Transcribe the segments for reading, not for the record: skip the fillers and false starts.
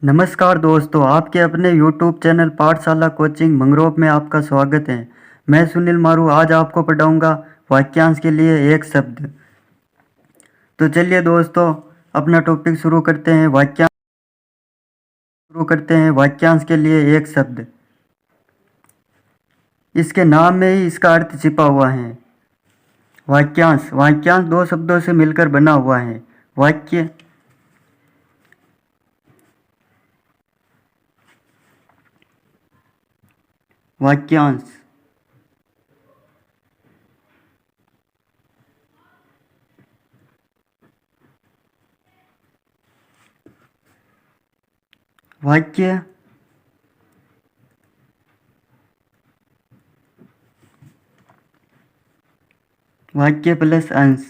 नमस्कार दोस्तों, आपके अपने YouTube चैनल पाठशाला कोचिंग मंगरोप में आपका स्वागत है। मैं सुनील मारू आज आपको पढ़ाऊंगा वाक्यांश के लिए एक शब्द। तो चलिए दोस्तों, अपना टॉपिक शुरू करते हैं। वाक्यांश के लिए एक शब्द। इसके नाम में ही इसका अर्थ छिपा हुआ है। वाक्यांश वाक्यांश दो शब्दों से मिलकर बना हुआ है। वाक्य वाक्यांश वाक्य वाक्य प्लस अंश।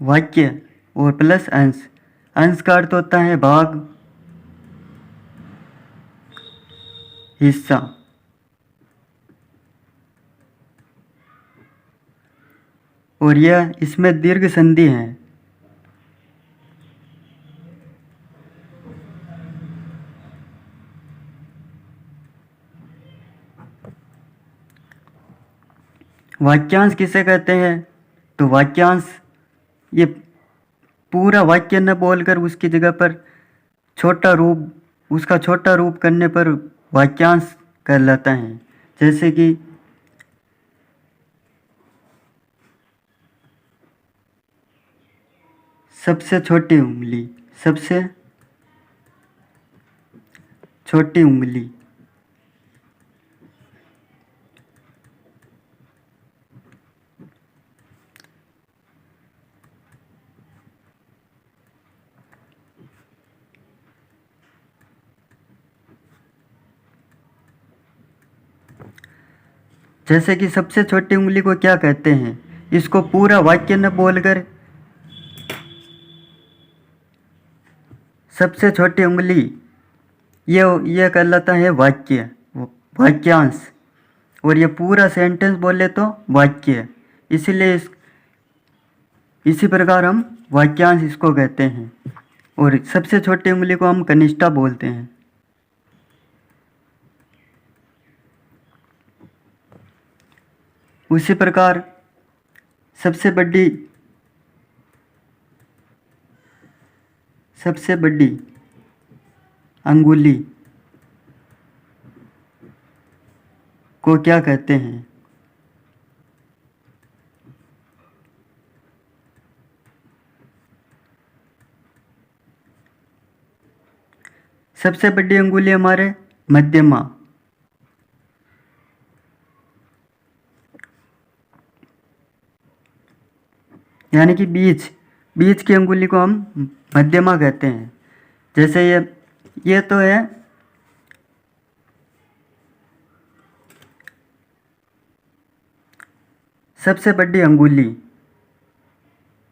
वाक्य और प्लस अंश। अंश का अर्थ होता है भाग, हिस्सा। और यह इसमें दीर्घ संधि है। वाक्यांश किसे कहते हैं? तो वाक्यांश ये पूरा वाक्य न बोलकर उसकी जगह पर उसका छोटा रूप करने पर वाक्यांश कहलाता है। जैसे कि सबसे छोटी उंगली, सबसे छोटी उंगली। जैसे कि सबसे छोटी उंगली को क्या कहते हैं? इसको पूरा वाक्य न बोलकर सबसे छोटी उंगली यह कहलाता है वाक्यांश। और ये पूरा सेंटेंस बोले तो वाक्य। इसीलिए इसी प्रकार हम वाक्यांश इसको कहते हैं। और सबसे छोटी उंगली को हम कनिष्ठा बोलते हैं। उसी प्रकार सबसे बड़ी अंगुली को क्या कहते हैं? सबसे बड़ी अंगुली हमारे मध्यमा। यानी कि बीच की अंगुली को हम मध्यमा कहते हैं। जैसे ये तो है सबसे बड़ी अंगुली,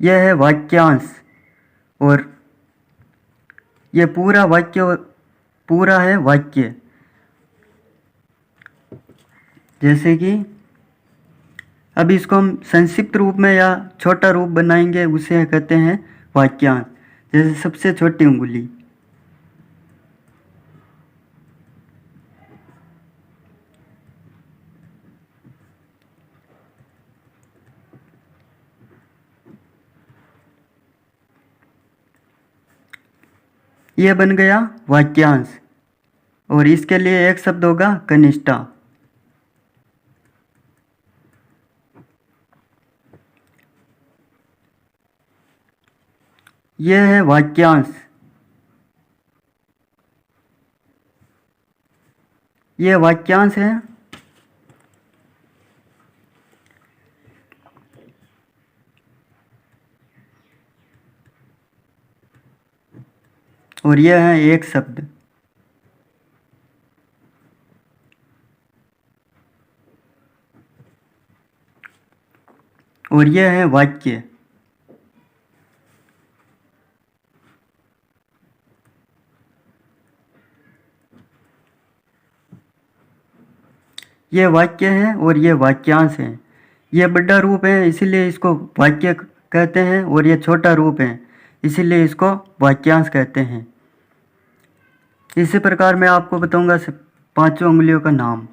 यह है वाक्यांश। और यह पूरा है वाक्य। जैसे कि अब इसको हम संक्षिप्त रूप में या छोटा रूप बनाएंगे, उसे कहते हैं वाक्यांश। जैसे सबसे छोटी उंगली। यह बन गया वाक्यांश। और इसके लिए एक शब्द होगा कनिष्ठा। यह है वाक्यांश। यह वाक्यांश है। और यह है एक शब्द। और यह है वाक्य। यह वाक्य है और यह वाक्यांश है। यह बड़ा रूप है, इसीलिए इसको वाक्य कहते हैं। और यह छोटा रूप है, इसीलिए इसको वाक्यांश कहते हैं। इसी प्रकार मैं आपको बताऊंगा पांचों उंगलियों का नाम।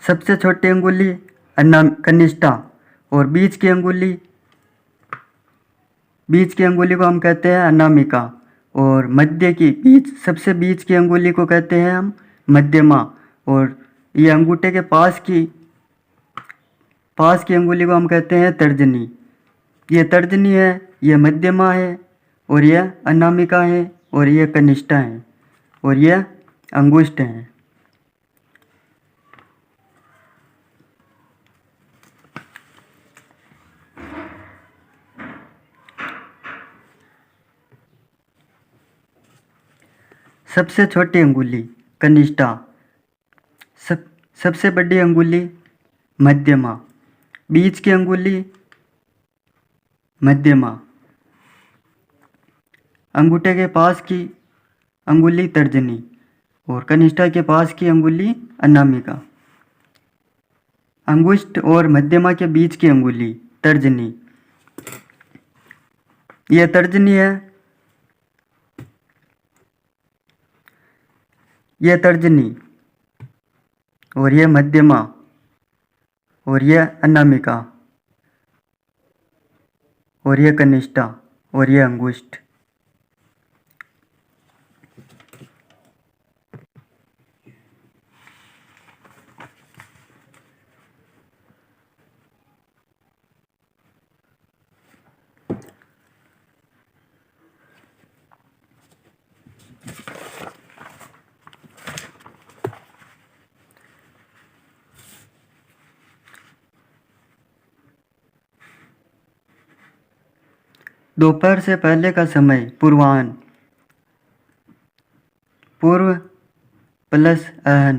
सबसे छोटी अंगुली कनिष्ठा, और बीच की अंगुली को हम कहते हैं अनामिका, और मध्य की सबसे बीच की अंगुली को कहते हैं हम मध्यमा, और ये अंगूठे के पास की अंगुली को हम कहते हैं तर्जनी। ये तर्जनी है, ये मध्यमा है, और यह अनामिका है, और यह कनिष्ठा है, और यह अंगुष्ठ है। सबसे छोटी अंगुली कनिष्ठा, सबसे बड़ी अंगुली मध्यमा, बीच की अंगुली मध्यमा, अंगूठे के पास की अंगुली तर्जनी, और कनिष्ठा के पास की अंगुली अनामिका। अंगुष्ठ और मध्यमा के बीच की अंगुली तर्जनी, यह तर्जनी है, यह तर्जनी, और यह मध्यमा, और यह अनामिका, और यह कनिष्ठा, और यह अंगुष्ठ। दोपहर से पहले का समय पूर्वाह्न, पूर्व प्लस आहन,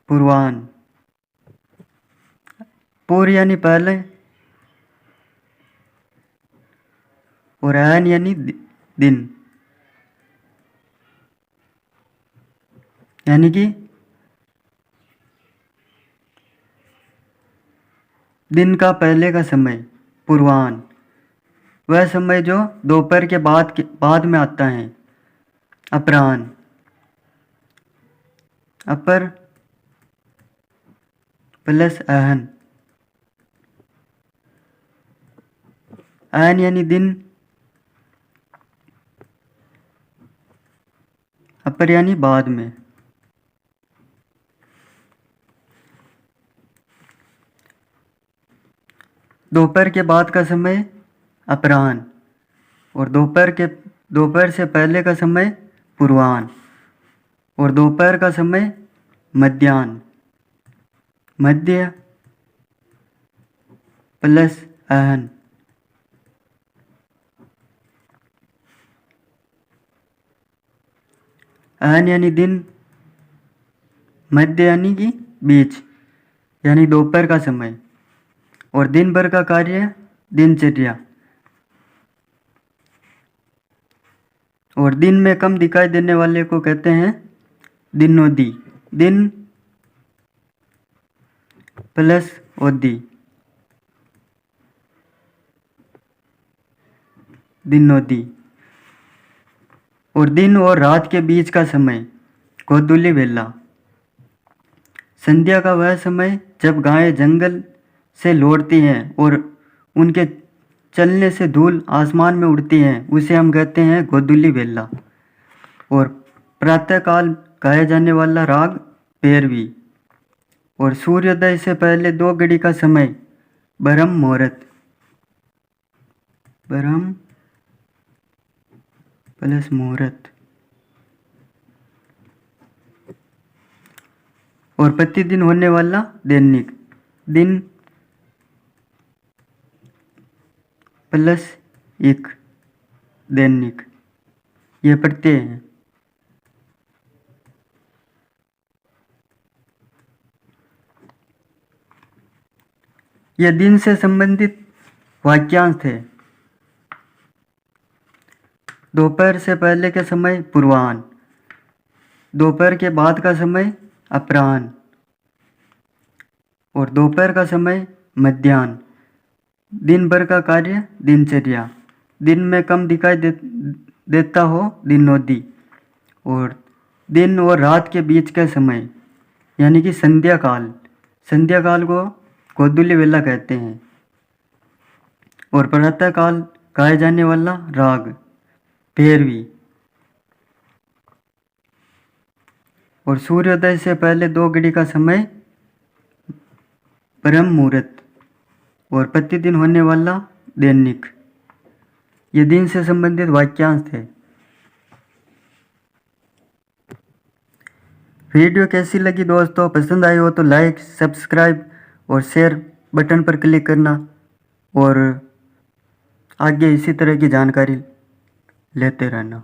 पूर्वाह्न, पूर्व यानी पहले, और आहन यानी दिन, यानी कि दिन का पहले का समय पूर्वाह्न, वह समय जो दोपहर के बाद में आता है। अपराह्न, अपर प्लस आहन, आहन यानी दिन, अपर यानी बाद में। दोपहर के बाद का समय अपराह्न, और दोपहर से पहले का समय पूर्वाह्न, और दोपहर का समय मध्याह्न, मध्य प्लस आहन। आहन यानी दिन, मध्य यानी कि बीच, यानी दोपहर का समय, और दिन भर का कार्य दिनचर्या, और दिन में कम दिखाई देने वाले को कहते हैं दिनोदी। दिन प्लस ओदी, दिनोदी, और दिन और रात के बीच का समय गोधूली वेला। संध्या का वह समय जब गायें जंगल से लौटती हैं और उनके चलने से धूल आसमान में उड़ती हैं, उसे हम कहते हैं गोधूली वेला। और प्रातःकाल गाया जाने वाला राग भैरवी, और सूर्योदय से पहले 2 घड़ी का समय ब्रह्म मुहूर्त, ब्रह्म प्लस मुहूर्त, और प्रतिदिन होने वाला दैनिक, दिन प्लस एक दैनिक, ये प्रत्यय हैं। ये दिन से संबंधित वाक्यांश थे। दोपहर से पहले के समय पूर्वाह्न, दोपहर के बाद का समय अपराह्न और दोपहर का समय मध्याह्न। दिन भर का कार्य दिनचर्या, दिन में कम दिखाई देता हो दिनोदी, और दिन और रात के बीच का समय यानी कि संध्या काल, संध्या काल को गोधूली वेला कहते हैं। और प्रातः काल गाए जाने वाला राग भैरवी। और सूर्योदय से पहले 2 घड़ी का समय ब्रह्म मुहूर्त और प्रतिदिन होने वाला दैनिक। ये दिन से संबंधित वाक्यांश थे। वीडियो कैसी लगी दोस्तों? पसंद आई हो तो लाइक, सब्सक्राइब और शेयर बटन पर क्लिक करना और आगे इसी तरह की जानकारी लेते रहना।